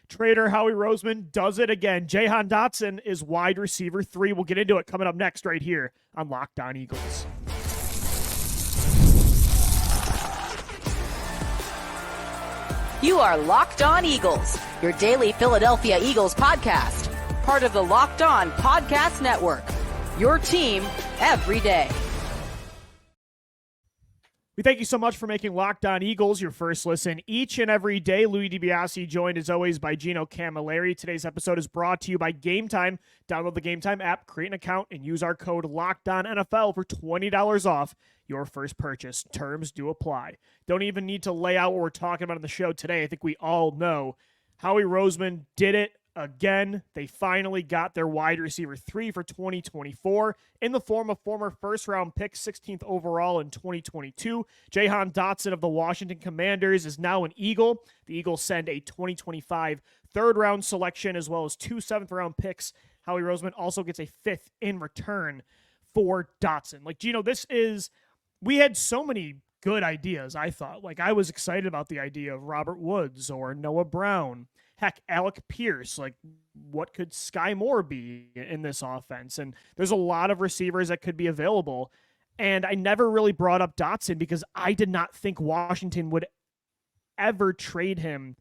Trader Howie Roseman does it again. Jahan Dotson is wide receiver 3. We'll get into it coming up next right here on Locked On Eagles. You are Locked On Eagles, your daily Philadelphia Eagles podcast. Part of the Locked On Podcast Network, your team every day. We thank you so much for making Locked On Eagles your first listen each and every day. Louis DiBiase joined as always by Gino Camilleri. Today's episode is brought to you by Game Time. Download the Game Time app, create an account, and use our code LOCKEDONNFL for $20 off your first purchase. Terms do apply. Don't even need to lay out what we're talking about on the show today. I think we all know Howie Roseman did it again. They finally got their wide receiver 3 for 2024 in the form of former first-round pick, 16th overall in 2022. Jahan Dotson of the Washington Commanders is now an Eagle. The Eagles send a 2025 third-round selection as well as 2 seventh-round picks. Howie Roseman also gets a 5th in return for Dotson. Like, Gino, we had so many good ideas, I thought. Like, I was excited about the idea of Robert Woods or Noah Brown. Heck, Alec Pierce. Like, what could Sky Moore be in this offense? And there's a lot of receivers that could be available. And I never really brought up Dotson because I did not think Washington would ever trade him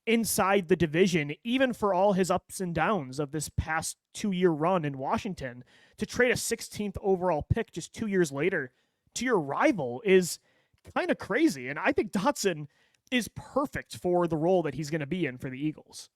inside the division, even for all his ups and downs of this past 2-year run in Washington. To trade a 16th overall pick just 2 years later to your rival is kind of crazy. And I think Dotson is perfect for the role that he's going to be in for the Eagles.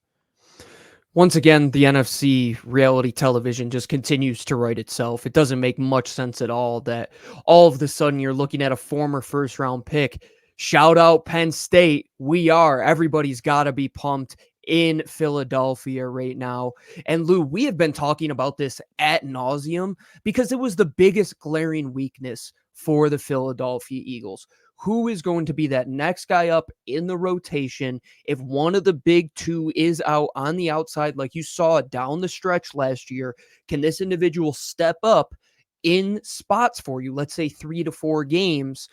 Once again, the NFC reality television just continues to write itself. It doesn't make much sense at all that all of a sudden you're looking at a former first-round pick. Shout out Penn State. Everybody's got to be pumped in Philadelphia right now. And Lou, we have been talking about this ad nauseum because it was the biggest glaring weakness for the Philadelphia Eagles. Who is going to be that next guy up in the rotation if one of the big two is out on the outside, like you saw down the stretch last year? Can this individual step up in spots for you? Let's say 3 to 4 games.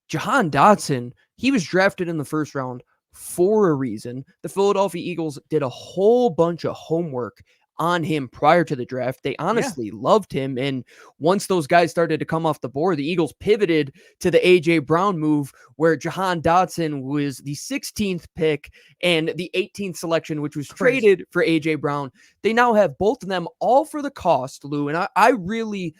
Jahan Dotson, he was drafted in the first round for a reason. The Philadelphia Eagles did a whole bunch of homework on him prior to the draft. They honestly loved him. And once those guys started to come off the board, the Eagles pivoted to the A.J. Brown move, where Jahan Dotson was the 16th pick and the 18th selection, which was traded for A.J. Brown. They now have both of them all for the cost, Lou. And I really,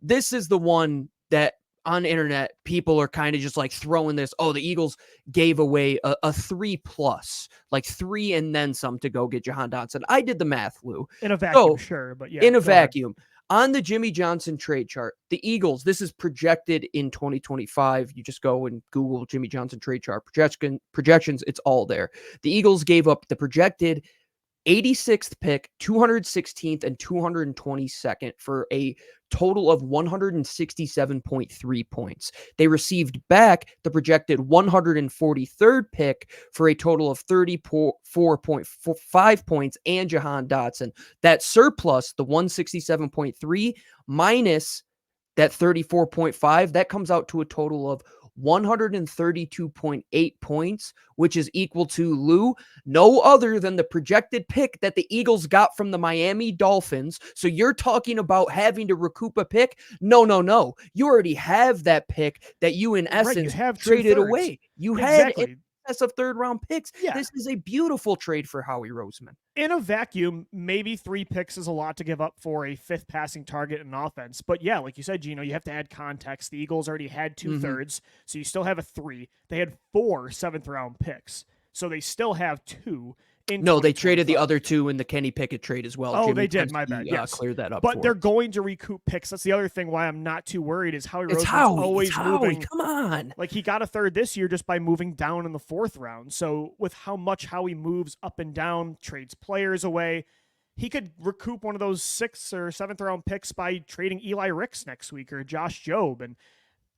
this is the one that on the internet, people are kind of just like throwing this, the Eagles gave away a 3+, like 3 and then some to go get Jahan Dotson. I did the math, Lou. In a vacuum, sure, but yeah. In a vacuum. On the Jimmy Johnson trade chart, the Eagles, this is projected in 2025. You just go and Google Jimmy Johnson trade chart projections. It's all there. The Eagles gave up the projected 86th pick, 216th, and 222nd for a total of 167.3 points. They received back the projected 143rd pick for a total of 34.5 points and Jahan Dotson. That surplus, the 167.3 minus that 34.5, that comes out to a total of 132.8 points, which is equal to, Lou, no other than the projected pick that the Eagles got from the Miami Dolphins. So you're talking about having to recoup a pick? No. You already have that pick that you, in essence, have traded away. You had of third-round picks. Yeah. This is a beautiful trade for Howie Roseman. In a vacuum, maybe 3 picks is a lot to give up for a 5th passing target in offense. But yeah, like you said, Gino, you have to add context. The Eagles already had 2 thirds, so you still have a 3. They had 4 7th-round picks, so they still have 2. No, they traded the other 2 in the Kenny Pickett trade as well. Oh, Jimmy they did. Penske, My bad. Yes. Cleared that up. But they're going to recoup picks. That's the other thing why I'm not too worried is Howie Roseman's always moving. Come on. Like, he got a 3rd this year just by moving down in the 4th round. So with how much Howie moves up and down, trades players away, he could recoup one of those 6th or 7th round picks by trading Eli Ricks next week or Josh Jobe. And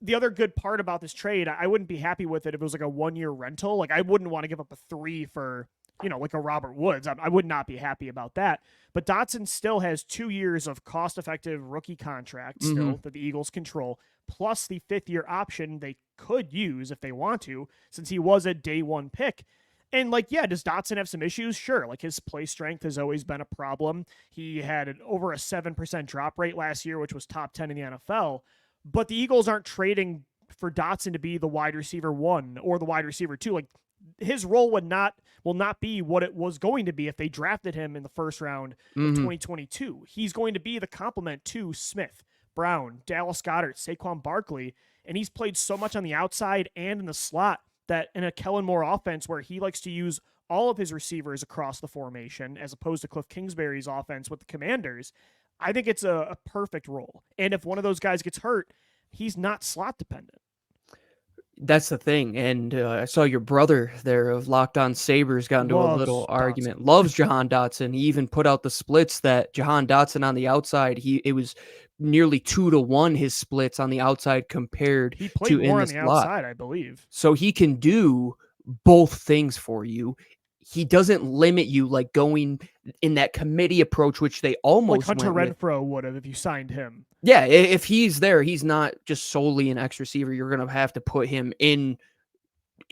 the other good part about this trade, I wouldn't be happy with it if it was like a 1-year rental. Like, I wouldn't want to give up a 3 for, like a Robert Woods. I would not be happy about that. But Dotson still has 2 years of cost-effective rookie contract still that the Eagles control, plus the 5th-year option they could use if they want to, since he was a day 1 pick. And like, yeah, does Dotson have some issues? Sure. Like his play strength has always been a problem. He had over a 7% drop rate last year, which was top 10 in the NFL. But the Eagles aren't trading for Dotson to be the wide receiver 1 or the wide receiver 2. Like his role will not be what it was going to be if they drafted him in the first round of 2022. He's going to be the complement to Smith, Brown, Dallas Goedert, Saquon Barkley, and he's played so much on the outside and in the slot that in a Kellen Moore offense where he likes to use all of his receivers across the formation as opposed to Cliff Kingsbury's offense with the Commanders, I think it's a perfect role. And if one of those guys gets hurt, he's not slot dependent. That's the thing. And I saw your brother there of Locked On Sabres got into a little argument. Loves Jahan Dotson. He even put out the splits that Jahan Dotson on the outside, it was nearly 2-1 his splits on the outside compared he played to more in on the the slot. outside, I believe. So he can do both things for you. He doesn't limit you like going in that committee approach, which they almost like Hunter went Renfrow would have if you signed him. Yeah, if he's there, he's not just solely an X receiver. You're going to have to put him in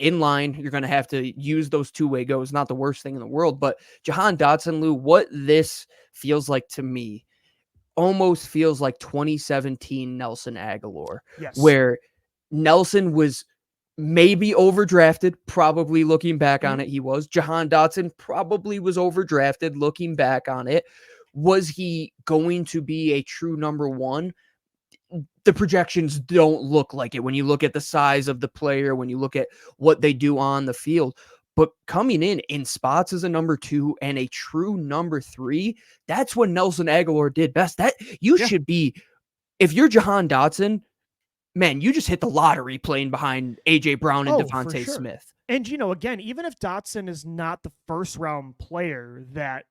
line. You're going to have to use those two-way goes. Not the worst thing in the world, but Jahan Dotson, Lou, what this feels like to me almost feels like 2017 Nelson Aguilar, Yes. where Nelson was maybe overdrafted, probably looking back on it, he was. Jahan Dotson probably was overdrafted, looking back on it. Was he going to be a true number one? The projections don't look like it when you look at the size of the player, when you look at what they do on the field. But coming in spots as a number 2 and a true number 3, that's what Nelson Aguilar did best. That you should be, if you're Jahan Dotson, man, you just hit the lottery playing behind A.J. Brown and DeVonta Smith. And, again, even if Dotson is not the first-round player that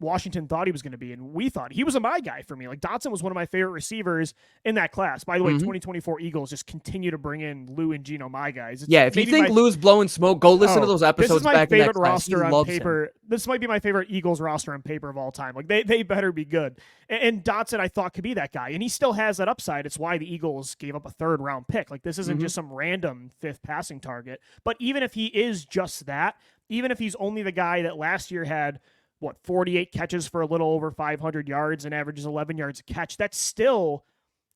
Washington thought he was going to be, and we thought he was a my guy for me. Like Dotson was one of my favorite receivers in that class. By the way, 2024 Eagles just continue to bring in Lou and Gino my guys. It's if you think Lou's blowing smoke, go listen to those episodes. This is my back favorite in that roster class. on paper. This might be my favorite Eagles roster on paper of all time. Like they better be good. And Dotson, I thought, could be that guy, and he still has that upside. It's why the Eagles gave up a 3rd round pick. Like this isn't just some random 5th passing target. But even if he is just that, even if he's only the guy that last year had 48 catches for a little over 500 yards and averages 11 yards a catch, that's still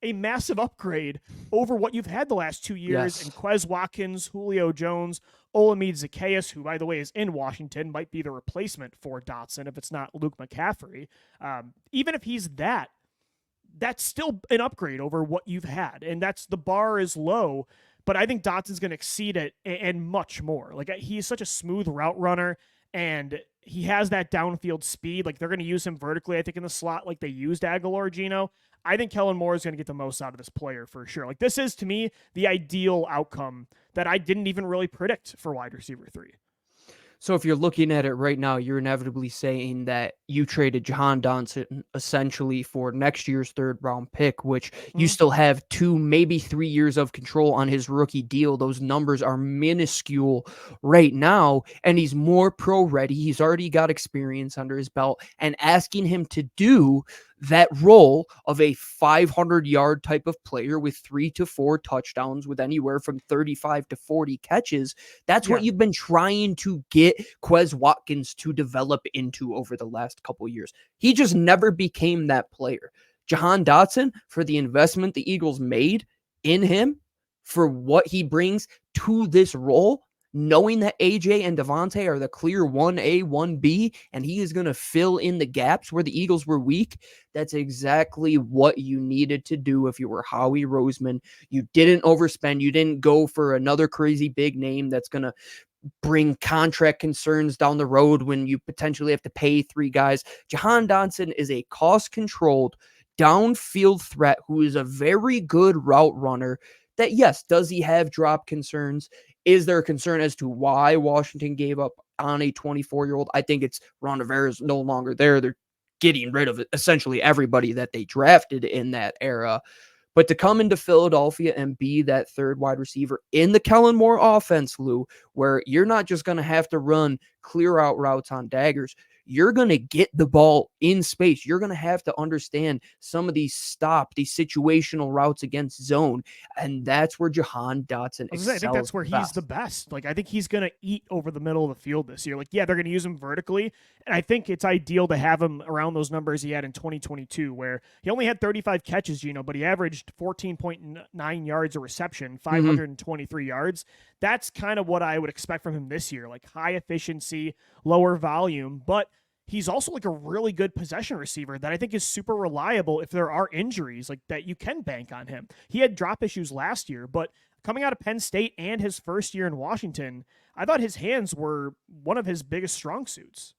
a massive upgrade over what you've had the last 2 years. And Quez Watkins, Julio Jones, Olamide Zaccheaus, who, by the way, is in Washington, might be the replacement for Dotson if it's not Luke McCaffrey. Even if he's that's still an upgrade over what you've had. And the bar is low, but I think Dotson's going to exceed it and much more. Like he's such a smooth route runner, and he has that downfield speed. Like they're going to use him vertically, I think, in the slot like they used Aguilar, Gino. I think Kellen Moore is going to get the most out of this player for sure. Like this is, to me, the ideal outcome that I didn't even really predict for wide receiver 3. So if you're looking at it right now, you're inevitably saying that you traded Jahan Dotson essentially for next year's 3rd round pick, which you still have 2, maybe 3 years of control on his rookie deal. Those numbers are minuscule right now, and he's more pro ready. He's already got experience under his belt, and asking him to do that role of a 500-yard type of player with 3 to 4 touchdowns with anywhere from 35 to 40 catches. That's what you've been trying to get Quez Watkins to develop into over the last couple years. He just never became that player. Jahan Dotson, for the investment the Eagles made in him, for what he brings to this role, knowing that AJ and DeVonta are the clear 1A, 1B, and he is going to fill in the gaps where the Eagles were weak, that's exactly what you needed to do if you were Howie Roseman. You didn't overspend. You didn't go for another crazy big name that's going to bring contract concerns down the road when you potentially have to pay 3 guys. Jahan Dotson is a cost-controlled, downfield threat who is a very good route runner that, yes, does he have drop concerns? Is there a concern as to why Washington gave up on a 24-year-old? I think it's Ron Rivera's no longer there. They're getting rid of essentially everybody that they drafted in that era. But to come into Philadelphia and be that 3rd wide receiver in the Kellen Moore offense, Lou, where you're not just going to have to run clear out routes on daggers, you're going to get the ball in space. You're going to have to understand some of these situational routes against zone. And that's where Jahan Dotson excels. I think that's where he's the best. Like, I think he's going to eat over the middle of the field this year. Like, yeah, they're going to use him vertically. And I think it's ideal to have him around those numbers he had in 2022, where he only had 35 catches, Gino, but he averaged 14.9 yards a reception, 523 yards. That's kind of what I would expect from him this year, like high efficiency, lower volume, but he's also like a really good possession receiver that I think is super reliable if there are injuries, like that you can bank on him. He had drop issues last year, but coming out of Penn State and his first year in Washington, I thought his hands were one of his biggest strong suits.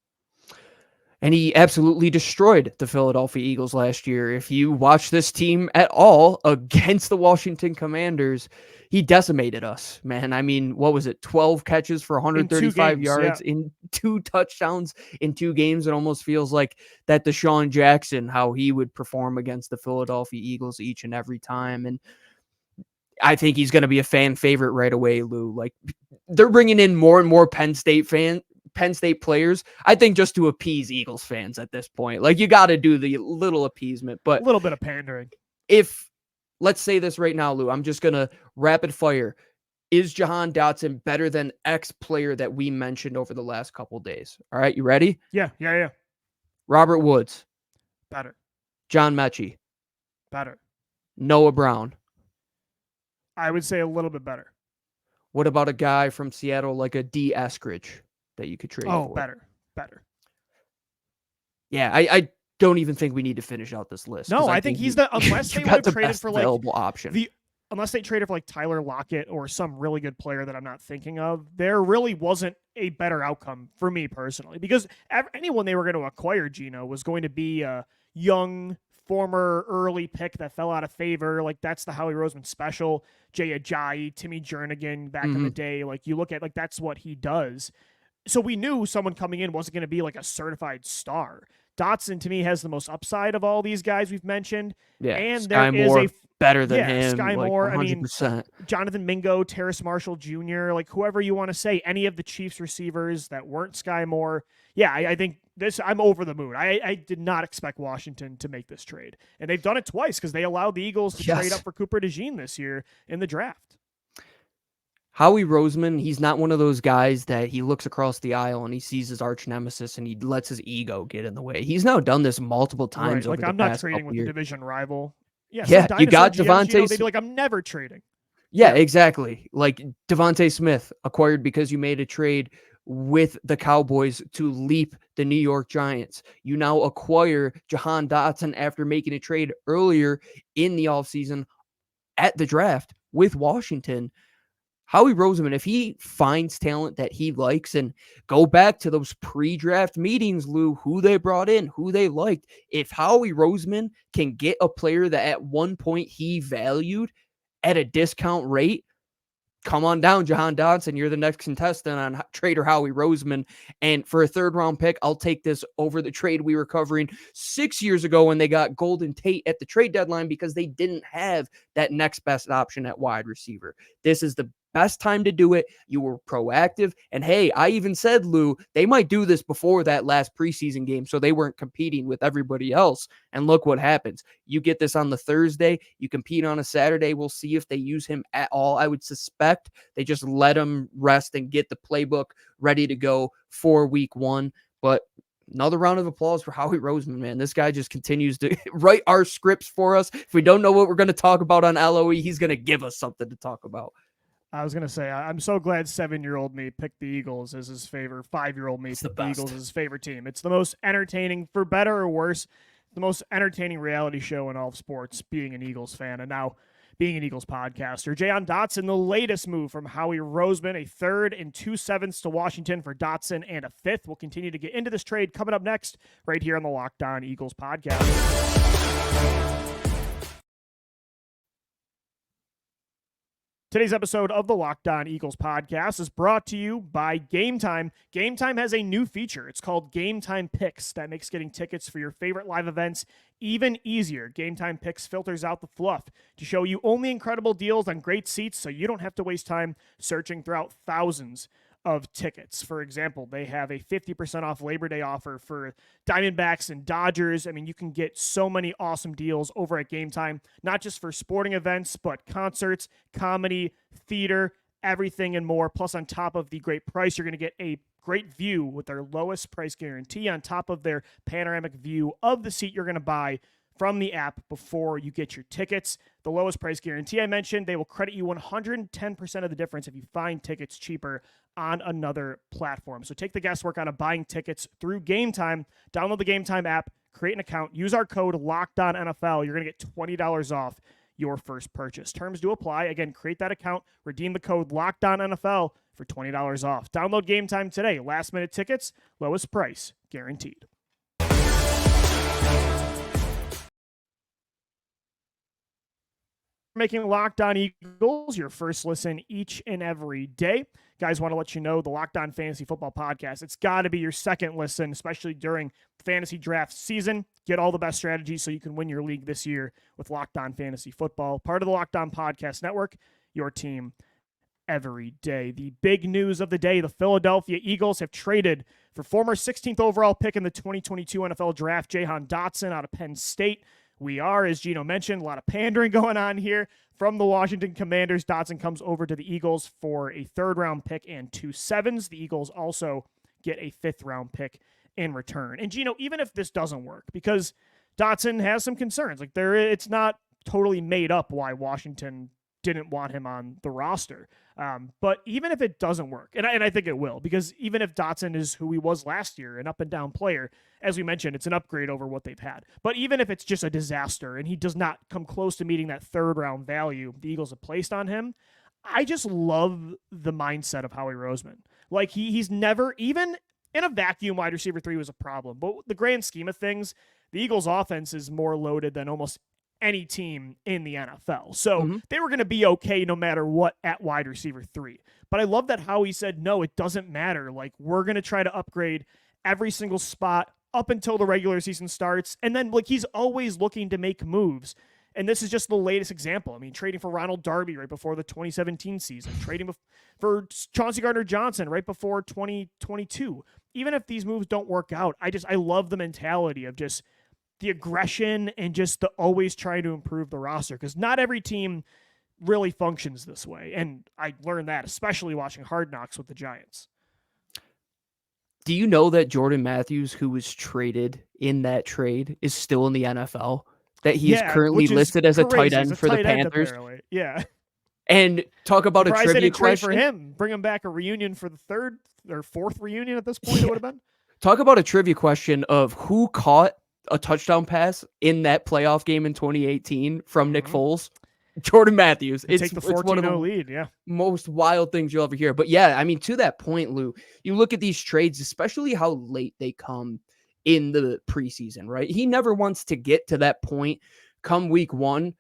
And he absolutely destroyed the Philadelphia Eagles last year. If you watch this team at all against the Washington Commanders, he decimated us, man. I mean, what was it? 12 catches for 135 yards in 2 touchdowns in 2 games. It almost feels like that Deshaun Jackson, how he would perform against the Philadelphia Eagles each and every time. And I think he's going to be a fan favorite right away, Lou. Like, they're bringing in more and more Penn State players, I think, just to appease Eagles fans at this point. Like, you got to do the little appeasement, but a little bit of pandering. If, let's say this right now, Lou, I'm just going to rapid fire. Is Jahan Dotson better than X player that we mentioned over the last couple days? All right, you ready? Yeah. Robert Woods. Better. John Mechie. Better. Noah Brown. I would say a little bit better. What about a guy from Seattle like a D. Eskridge that you could trade for? Oh, better. Yeah, I don't even think we need to finish out this list. No, I think he's the, unless they would have traded for like available option. Unless they traded for like Tyler Lockett or some really good player that I'm not thinking of, there really wasn't a better outcome for me personally, because anyone they were going to acquire, Gino, was going to be a young, former early pick that fell out of favor. Like, that's the Howie Roseman special. Jay Ajayi, Timmy Jernigan back in the day. Like, you look at, like, that's what he does. So we knew someone coming in wasn't going to be like a certified star. Dotson, to me, has the most upside of all these guys we've mentioned. Yeah, and Sky there Moore, is better than him. Sky like Moore, 100%. I mean, Jonathan Mingo, Terrace Marshall Jr., like whoever you want to say, any of the Chiefs receivers that weren't Sky Moore. Yeah, I think I'm over the moon. I did not expect Washington to make this trade. And they've done it twice because they allowed the Eagles to trade up for Cooper DeJean this year in the draft. Howie Roseman, he's not one of those guys that he looks across the aisle and he sees his arch nemesis and he lets his ego get in the way. He's now done this multiple times. Right. Over like, I'm not trading with the division rival. Yeah, you got DeVonta. They'd be like, I'm never trading. Yeah, exactly. Like DeVonta Smith acquired because you made a trade with the Cowboys to leap the New York Giants. You now acquire Jahan Dotson after making a trade earlier in the offseason at the draft with Washington. Howie Roseman, if he finds talent that he likes, and go back to those pre-draft meetings, Lou, who they brought in, who they liked. If Howie Roseman can get a player that at one point he valued at a discount rate, come on down, Jahan Dotson. You're the next contestant on Trader Howie Roseman. And for a 3rd round pick, I'll take this over the trade we were covering 6 years ago when they got Golden Tate at the trade deadline because they didn't have that next best option at wide receiver. This is the best time to do it. You were proactive. And hey, I even said, Lou, they might do this before that last preseason game so they weren't competing with everybody else. And look what happens. You get this on the Thursday. You compete on a Saturday. We'll see if they use him at all. I would suspect they just let him rest and get the playbook ready to go for week 1. But another round of applause for Howie Roseman, man. This guy just continues to write our scripts for us. If we don't know what we're going to talk about on LOE, he's going to give us something to talk about. I was going to say, I'm so glad 7-year-old me picked the Eagles as his favorite. 5-year-old me picked the Eagles as his favorite team. It's the most entertaining, for better or worse, the most entertaining reality show in all of sports, being an Eagles fan and now being an Eagles podcaster. Jahan Dotson, the latest move from Howie Roseman, a 3rd and 2 7ths to Washington for Dotson and a 5th. We'll continue to get into this trade coming up next right here on the Locked On Eagles podcast. Today's episode of the Locked On Eagles podcast is brought to you by Game Time. Game Time has a new feature. It's called Game Time Picks that makes getting tickets for your favorite live events even easier. Game Time Picks filters out the fluff to show you only incredible deals on great seats so you don't have to waste time searching throughout thousands of tickets. For example, they have a 50% off Labor Day offer for Diamondbacks and Dodgers. I mean, you can get so many awesome deals over at Game Time, not just for sporting events, but concerts, comedy, theater, everything and more. Plus, on top of the great price, you're going to get a great view with their lowest price guarantee on top of their panoramic view of the seat you're going to buy from the app before you get your tickets. The lowest price guarantee I mentioned, they will credit you 110% of the difference if you find tickets cheaper on another platform. So take the guesswork out of buying tickets through Game Time. Download the Game Time app, create an account, use our code LOCKEDONNFL. You're going to get $20 off your first purchase. Terms do apply. Again, create that account, redeem the code LOCKEDONNFL for $20 off. Download Game Time today. Last minute tickets, lowest price guaranteed. Making Locked On Eagles your first listen each and every day. Guys, want to let you know the Locked On Fantasy Football Podcast, it's got to be your second listen, especially during fantasy draft season. Get all the best strategies so you can win your league this year with Locked On Fantasy Football, part of the Locked On Podcast Network, your team every day. The big news of the day, the Philadelphia Eagles have traded for former 16th overall pick in the 2022 NFL Draft, Jahan Dotson out of Penn State. We are, as Gino mentioned, a lot of pandering going on here from the Washington Commanders. Dotson comes over to the Eagles for a third-round pick and 2 sevens. The Eagles also get a fifth-round pick in return. And Gino, even if this doesn't work, because Dotson has some concerns, like it's not totally made up why Washington didn't want him on the roster. But even if it doesn't work, and I think it will, because even if Dotson is who he was last year, an up-and-down player, as we mentioned, it's an upgrade over what they've had. But even if it's just a disaster and he does not come close to meeting that third-round value the Eagles have placed on him, I just love the mindset of Howie Roseman. Like, he's never, even in a vacuum, wide receiver 3 was a problem. But the grand scheme of things, the Eagles' offense is more loaded than almost any team in the NFL. So they were going to be okay no matter what at wide receiver 3. But I love that Howie said, no, it doesn't matter. Like, we're going to try to upgrade every single spot up until the regular season starts. And then, like, he's always looking to make moves. And this is just the latest example. I mean, trading for Ronald Darby right before the 2017 season, trading for Chauncey Gardner-Johnson right before 2022. Even if these moves don't work out, I love the mentality of just the aggression and just the always trying to improve the roster, because not every team really functions this way. And I learned that, especially watching Hard Knocks with the Giants. Do you know that Jordan Matthews, who was traded in that trade, is still in the NFL? That he is currently listed as a tight end for the Panthers? Apparently. Yeah. And talk about a trivia question. For him, bring him back a reunion for the third or fourth reunion at this point. It would have been. Talk about a trivia question of who caught a touchdown pass in that playoff game in 2018 from Nick Foles. Jordan Matthews. It's the 14-0 lead, yeah. Most wild things you'll ever hear. But yeah, I mean, to that point, Lou, you look at these trades, especially how late they come in the preseason, right? He never wants to get to that point come week 1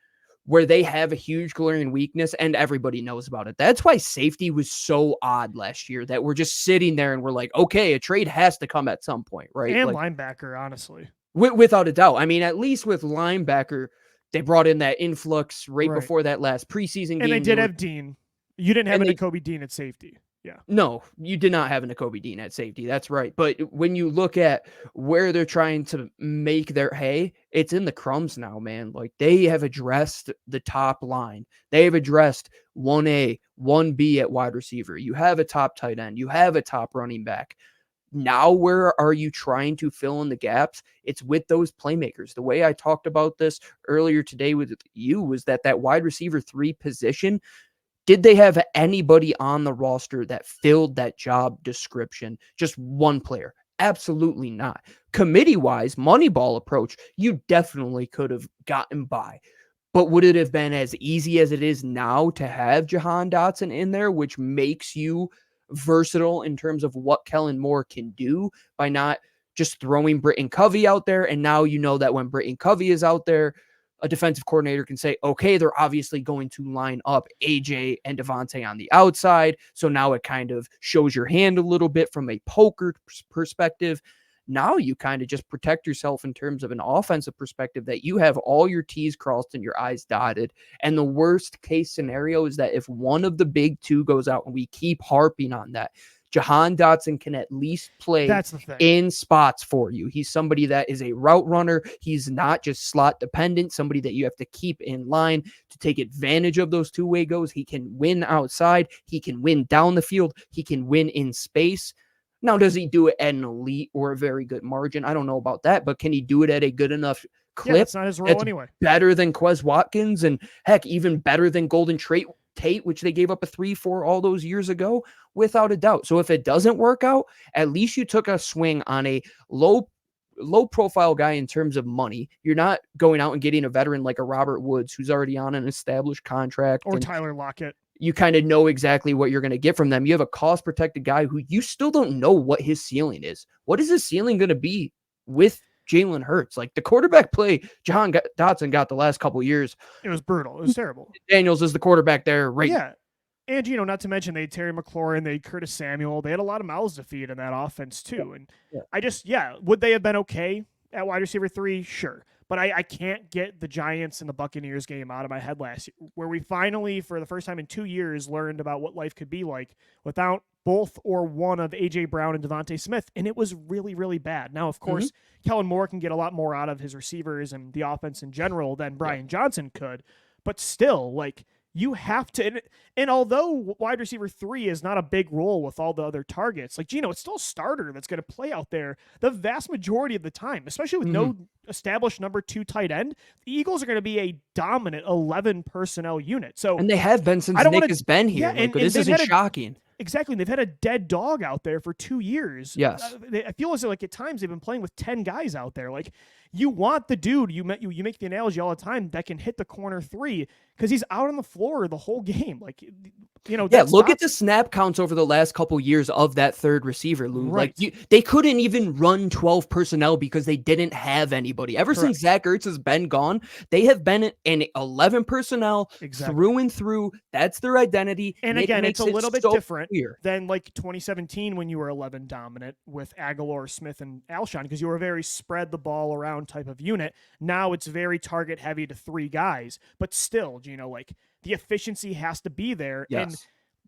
where they have a huge glaring weakness and everybody knows about it. That's why safety was so odd last year, that we're just sitting there and we're like, okay, a trade has to come at some point, right? And like, linebacker, honestly. Without a doubt. I mean, at least with linebacker, they brought in that influx right before that last preseason game. And they did have Dean. You didn't have a Kobe Dean at safety. Yeah. No, you did not have a Kobe Dean at safety. That's right. But when you look at where they're trying to make their hay, it's in the crumbs now, man. Like, they have addressed the top line. They have addressed 1A, 1B at wide receiver. You have a top tight end. You have a top running back. Now, where are you trying to fill in the gaps? It's with those playmakers. The way I talked about this earlier today with you was that wide receiver 3 position, did they have anybody on the roster that filled that job description? Just one player? Absolutely not. Committee-wise, Moneyball approach, you definitely could have gotten by. But would it have been as easy as it is now to have Jahan Dotson in there, which makes you versatile in terms of what Kellen Moore can do by not just throwing Britton Covey out there? And now you know that when Britton Covey is out there, a defensive coordinator can say, okay, they're obviously going to line up AJ and DeVonta on the outside. So now it kind of shows your hand a little bit from a poker perspective. Now you kind of just protect yourself in terms of an offensive perspective, that you have all your T's crossed and your I's dotted. And the worst case scenario is that if one of the big two goes out, and we keep harping on that, Jahan Dotson can at least play That's the thing. in spots for you. He's somebody that is a route runner. He's not just slot dependent, somebody that you have to keep in line to take advantage of those two-way goes. He can win outside. He can win down the field. He can win in space. Now, does he do it at an elite or a very good margin? I don't know about that, but can he do it at a good enough clip? That's not his role anyway. Better than Quez Watkins, and heck, even better than Golden Tate, which they gave up a 3-4 all those years ago, without a doubt. So if it doesn't work out, at least you took a swing on a low profile guy in terms of money. You're not going out and getting a veteran like a Robert Woods, who's already on an established contract. Or Tyler Lockett. You kind of know exactly what you're going to get from them. You have a cost protected guy who you still don't know what his ceiling is. What is his ceiling going to be with Jalen Hurts? Like, the quarterback play Jahan Dotson got the last couple of years, it was brutal. It was terrible. Daniels is the quarterback there, right? Yeah. And, not to mention they had Terry McLaurin, they had Curtis Samuel. They had a lot of mouths to feed in that offense, too. And would they have been okay at wide receiver 3? Sure. But I can't get the Giants and the Buccaneers game out of my head last year, where we finally, for the first time in 2 years, learned about what life could be like without both or one of A.J. Brown and DeVonta Smith, and it was really, really bad. Now, of course, Kellen Moore can get a lot more out of his receivers and the offense in general than Brian Johnson could, but still, like, you have to, and although wide receiver 3 is not a big role with all the other targets, like Gino, it's still a starter that's going to play out there the vast majority of the time, especially with no established number 2 tight end. The Eagles are going to be a dominant 11 personnel unit. So, and they have been since Nick has been here. Yeah, this isn't shocking. Exactly. They've had a dead dog out there for 2 years. Yes. I feel as though, like, at times they've been playing with 10 guys out there. Like, you want the dude, you make the analogy all the time, that can hit the corner 3 because he's out on the floor the whole game. Like, look at the snap counts over the last couple years of that third receiver, Lou. Right. Like, they couldn't even run 12 personnel because they didn't have anybody. Ever since Zach Ertz has been gone, they have been in 11 personnel through and through. That's their identity. And again, it's a little bit different clear than like 2017 when you were 11 dominant with Aguilar, Smith, and Alshon, because you were a very spread the ball around type of unit. Now it's very target heavy to 3 guys, but still, like, the efficiency has to be there. Yes. And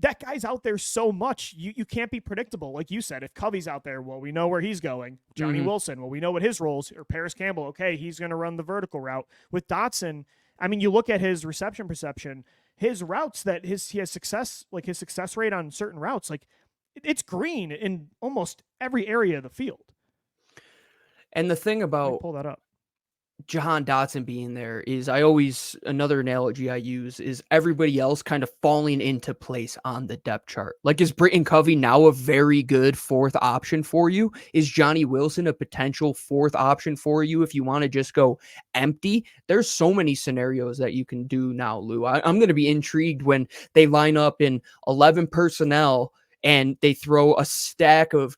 that guy's out there so much, you can't be predictable. Like you said, if Covey's out there, well, we know where he's going. Johnny Wilson, well, we know what his roles, or Parris Campbell, okay, he's going to run the vertical route. With Dotson, I mean, you look at his reception perception, his routes that he has success, like his success rate on certain routes, like it's green in almost every area of the field. And the thing about pull that up, Jahan Dotson being there is, another analogy I use is everybody else kind of falling into place on the depth chart. Like, is Britton Covey now a very good 4th option for you? Is Johnny Wilson a potential 4th option for you if you want to just go empty? There's so many scenarios that you can do now, Lou. I'm going to be intrigued when they line up in 11 personnel and they throw a stack of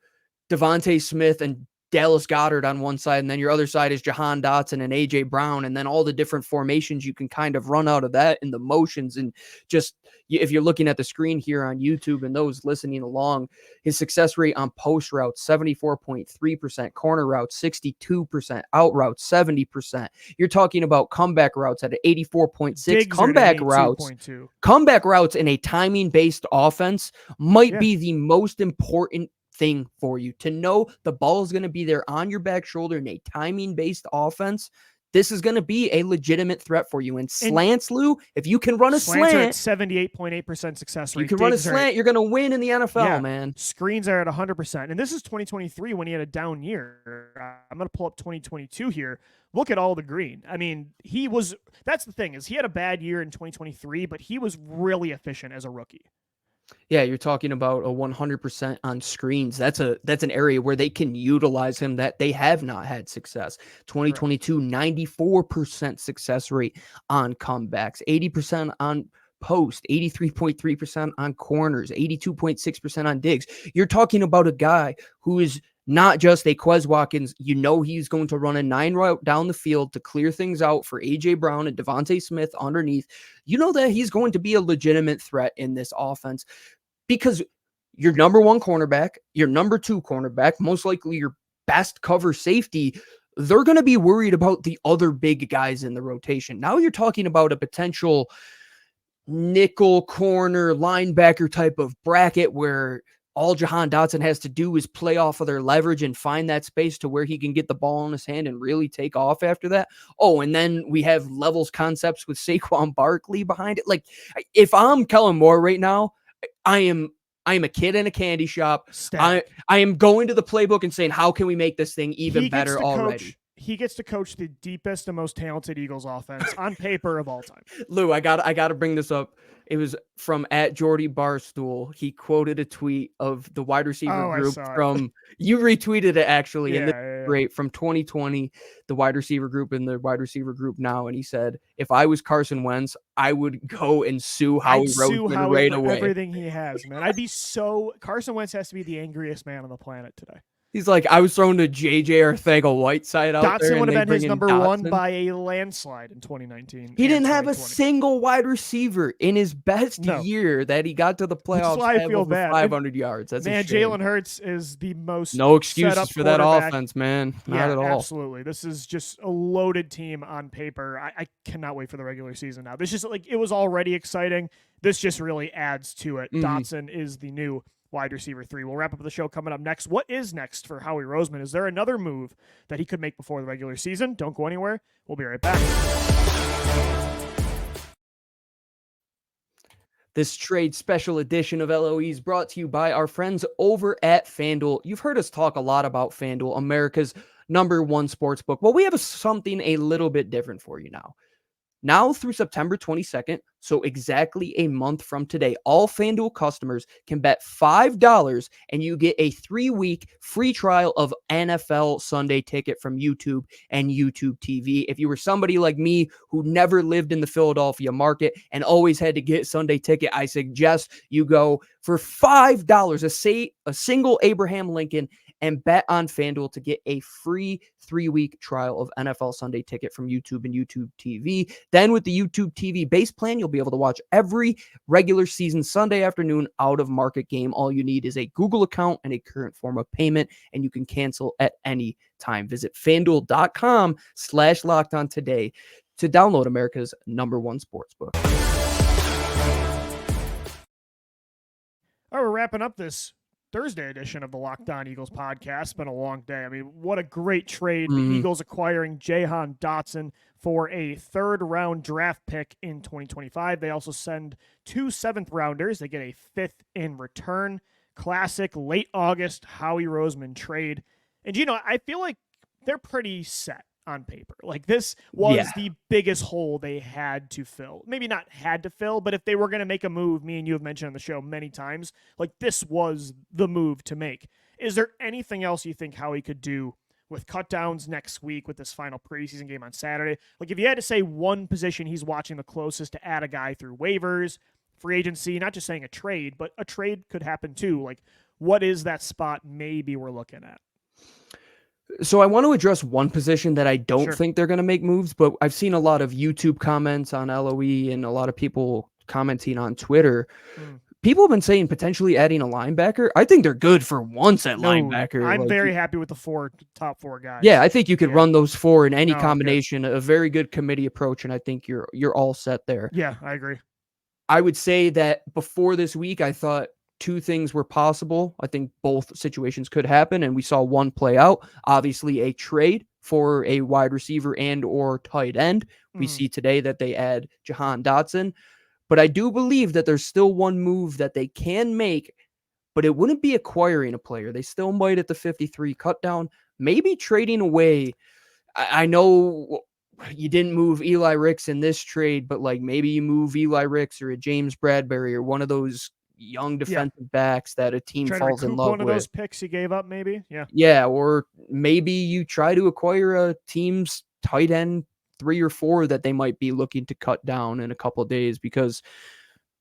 DeVonta Smith and Dallas Goedert on one side, and then your other side is Jahan Dotson and A.J. Brown, and then all the different formations you can kind of run out of that, and the motions. And just, if you're looking at the screen here on YouTube and those listening along, his success rate on post routes, 74.3%, corner routes, 62%, out routes, 70%. You're talking about comeback routes at 84.6, comeback routes in a timing-based offense might be the most important thing for you, to know the ball is going to be there on your back shoulder in a timing based offense. This is going to be a legitimate threat for you. And slants, Lou, if you can run a slant, 78.8% success rate. You can run a slant, you're going to win in the NFL, man. Screens are at 100%. And this is 2023 when he had a down year. I'm going to pull up 2022 here. Look at all the green. I mean, that's the thing, is he had a bad year in 2023, but he was really efficient as a rookie. Yeah, you're talking about a 100% on screens. That's an area where they can utilize him that they have not had success. 2022, 94% success rate on comebacks, 80% on post, 83.3% on corners, 82.6% on digs. You're talking about a guy who is not just a Quez Watkins. He's going to run a 9 route down the field to clear things out for A.J. Brown and DeVonta Smith underneath. You know that he's going to be a legitimate threat in this offense because your number 1 cornerback, your number 2 cornerback, most likely your best cover safety, they're going to be worried about the other big guys in the rotation. Now you're talking about a potential nickel corner linebacker type of bracket where all Jahan Dotson has to do is play off of their leverage and find that space to where he can get the ball in his hand and really take off after that. Oh, and then we have levels concepts with Saquon Barkley behind it. Like, if I'm Kellen Moore right now, I am a kid in a candy shop. I am going to the playbook and saying, how can we make this thing even better already? He gets to coach the deepest and most talented Eagles offense on paper of all time. Lou, I got to bring this up. It was from @Jordy Barstool. He quoted a tweet of the wide receiver group from you retweeted it actually, and great from 2020, the wide receiver group and the wide receiver group now. And he said, if I was Carson Wentz, I would go and sue Howie Roseman right away. Everything he has, man. Carson Wentz has to be the angriest man on the planet today. He's like, I was thrown to J.J. Arcega-Whiteside out there. Dotson would have been his number one by a landslide in 2019. He didn't have a single wide receiver in his best year that he got to the playoffs. That's why I feel bad. 500 yards. That's man, Jalen Hurts is the most no excuses for that offense, man. Not at all. Absolutely. This is just a loaded team on paper. I cannot wait for the regular season now. This just it was already exciting. This just really adds to it. Dotson is the new wide receiver 3. We'll wrap up the show coming up next. What is next for Howie Roseman? Is there another move that he could make before the regular season? Don't go anywhere. We'll be right back. This trade special edition of LOE is brought to you by our friends over at FanDuel. You've heard us talk a lot about FanDuel, America's #1 sportsbook. Well, we have something a little bit different for you now. Now through September 22nd, so exactly a month from today, all FanDuel customers can bet $5 and you get a 3-week free trial of NFL Sunday Ticket from YouTube and YouTube TV. If you were somebody like me who never lived in the Philadelphia market and always had to get Sunday Ticket, I suggest you go for $5, a single Abraham Lincoln, and bet on FanDuel to get a free 3-week trial of NFL Sunday Ticket from YouTube and YouTube TV. Then with the YouTube TV base plan, you'll be able to watch every regular season Sunday afternoon out of market game. All you need is a Google account and a current form of payment, and you can cancel at any time. Visit FanDuel.com/lockedon today to download America's #1 sportsbook. All right, we're wrapping up this Thursday edition of the Locked On Eagles podcast. It's been a long day. I mean, what a great trade. The Eagles acquiring Jahan Dotson for a 3rd-round draft pick in 2025. They also send 2 7th-rounders. They get a 5th in return. Classic late August Howie Roseman trade. And, I feel like they're pretty set on paper. Like, this was the biggest hole they had to fill. Maybe not had to fill, but if they were going to make a move, me and you have mentioned on the show many times, like, this was the move to make. Is there anything else you think Howie could do with cutdowns next week with this final preseason game on Saturday? Like, if you had to say one position he's watching the closest to add a guy through waivers, free agency, not just saying a trade, but a trade could happen too. Like, what is that spot maybe we're looking at? So I want to address one position that I don't think they're going to make moves, but I've seen a lot of YouTube comments on LOE and a lot of people commenting on Twitter. People have been saying potentially adding a linebacker. I think they're good for once at linebacker. I'm very happy with the top four guys. Yeah, I think you could run those 4 in any combination, a very good committee approach, and I think you're all set there. Yeah, I agree. I would say that before this week, I thought 2 things were possible. I think both situations could happen, and we saw one play out. Obviously, a trade for a wide receiver and or tight end. We see today that they add Jahan Dotson. But I do believe that there's still one move that they can make, but it wouldn't be acquiring a player. They still might at the 53 cut down, maybe trading away. I know you didn't move Eli Ricks in this trade, but like maybe you move Eli Ricks or a James Bradbury or one of those young defensive backs that a team falls in love with. One of those picks you gave up, maybe. Yeah. Or maybe you try to acquire a team's tight end 3 or 4 that they might be looking to cut down in a couple of days, because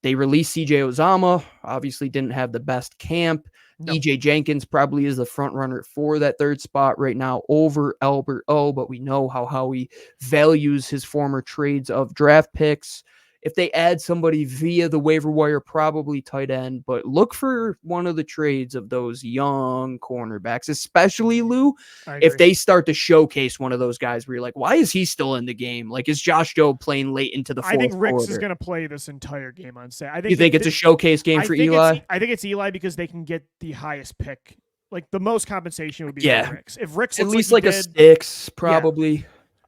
they released CJ Uzomah, obviously didn't have the best camp. EJ Jenkins probably is the front runner for that 3rd spot right now over Albert O, but we know how he values his former trades of draft picks. If they add somebody via the waiver wire, probably tight end, but look for one of the trades of those young cornerbacks, especially Lou, if they start to showcase one of those guys where you're like, why is he still in the game? Like, is Josh Jobe playing late into the fourth I think Ricks quarter? is going to play this entire game on Saturday. You think it's a showcase game for Eli? I think it's Eli because they can get the highest pick. Like, the most compensation would be for Ricks. If Ricks at least like a 6, probably.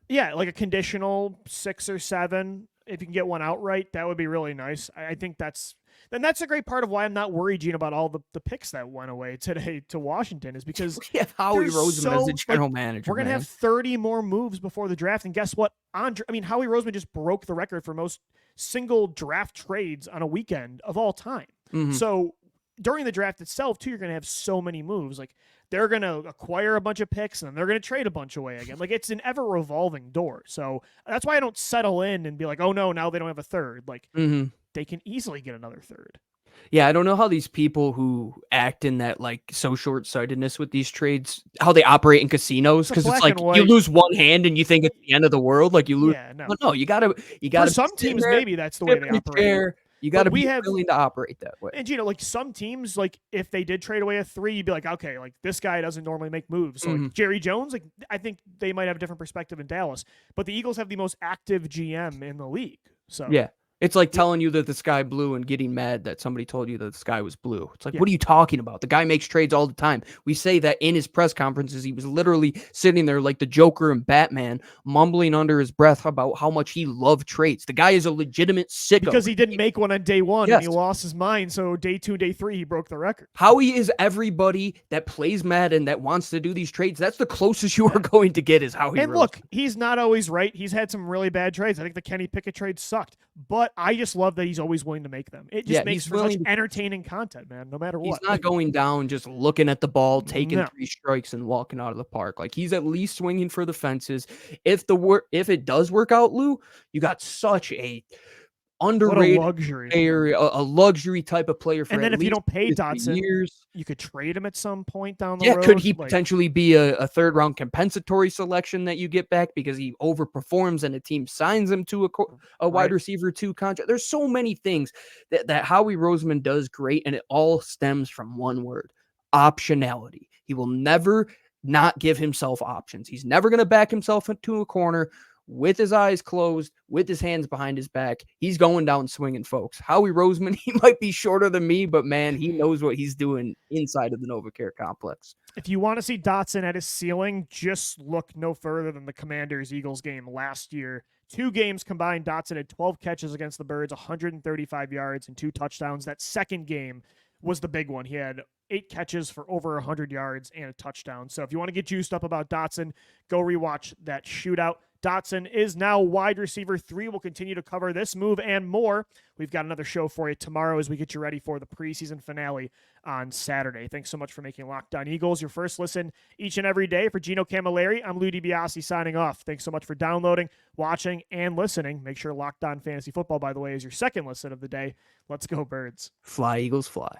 Yeah, like a conditional 6 or 7. If you can get one outright, that would be really nice. I think that's a great part of why I'm not worried, Gene, about all the picks that went away today to Washington is because we have Howie Roseman as the general manager. We're going to have 30 more moves before the draft. And guess what? Howie Roseman just broke the record for most single draft trades on a weekend of all time. Mm-hmm. So during the draft itself, too, you're going to have so many moves. Like, they're going to acquire a bunch of picks and then they're going to trade a bunch away again. Like, it's an ever revolving door. So that's why I don't settle in and be like, oh no, now they don't have a third. Like, they can easily get another third. Yeah, I don't know how these people who act in that like so short-sightedness with these trades, how they operate in casinos, because it's like you lose one hand and you think it's the end of the world. Like you lose. Yeah, no, you gotta. For some teams, maybe that's the way they operate. You got to be willing to operate that way. And, like some teams, like if they did trade away a 3, you'd be like, okay, like this guy doesn't normally make moves. So like Jerry Jones, like I think they might have a different perspective in Dallas, but the Eagles have the most active GM in the league. So yeah. It's like telling you that the sky blue and getting mad that somebody told you that the sky was blue. It's like, what are you talking about? The guy makes trades all the time. We say that in his press conferences, he was literally sitting there like the Joker and Batman, mumbling under his breath about how much he loved trades. The guy is a legitimate sicko. Because he didn't make one on day 1 and he lost his mind. So day 2, day 3, he broke the record. Howie is everybody that plays Madden that wants to do these trades. That's the closest you are going to get is Howie. And look, he's not always right. He's had some really bad trades. I think the Kenny Pickett trade sucked. But I just love that he's always willing to make them. It just makes for such entertaining content, man, no matter what. He's not going down just looking at the ball, taking 3 strikes and walking out of the park. Like he's at least swinging for the fences. If it does work out, Lou, you got such a underrated luxury player, a luxury type of player for and then if you don't pay Dotson, years, you could trade him at some point down the road. Could he potentially be a third-round compensatory selection that you get back because he overperforms and a team signs him to a wide receiver 2 contract? There's so many things that Howie Roseman does great, and it all stems from one word: optionality. He will never not give himself options. He's never going to back himself into a corner with his eyes closed, with his hands behind his back. He's going down swinging, folks. Howie Roseman, he might be shorter than me, but man, he knows what he's doing inside of the NovaCare complex. If you want to see Dotson at his ceiling, just look no further than the Commanders-Eagles game last year. 2 games combined, Dotson had 12 catches against the Birds, 135 yards, and 2 touchdowns. That second game was the big one. He had 8 catches for over 100 yards and a touchdown. So if you want to get juiced up about Dotson, go rewatch that shootout. Dotson is now wide receiver 3. We'll continue to cover this move and more. We've got another show for you tomorrow as we get you ready for the preseason finale on Saturday. Thanks so much for making Locked On Eagles your first listen each and every day. For Gino Camilleri, I'm Lou DiBiase signing off. Thanks so much for downloading, watching, and listening. Make sure Locked On Fantasy Football, by the way, is your second listen of the day. Let's go, Birds. Fly, Eagles, fly.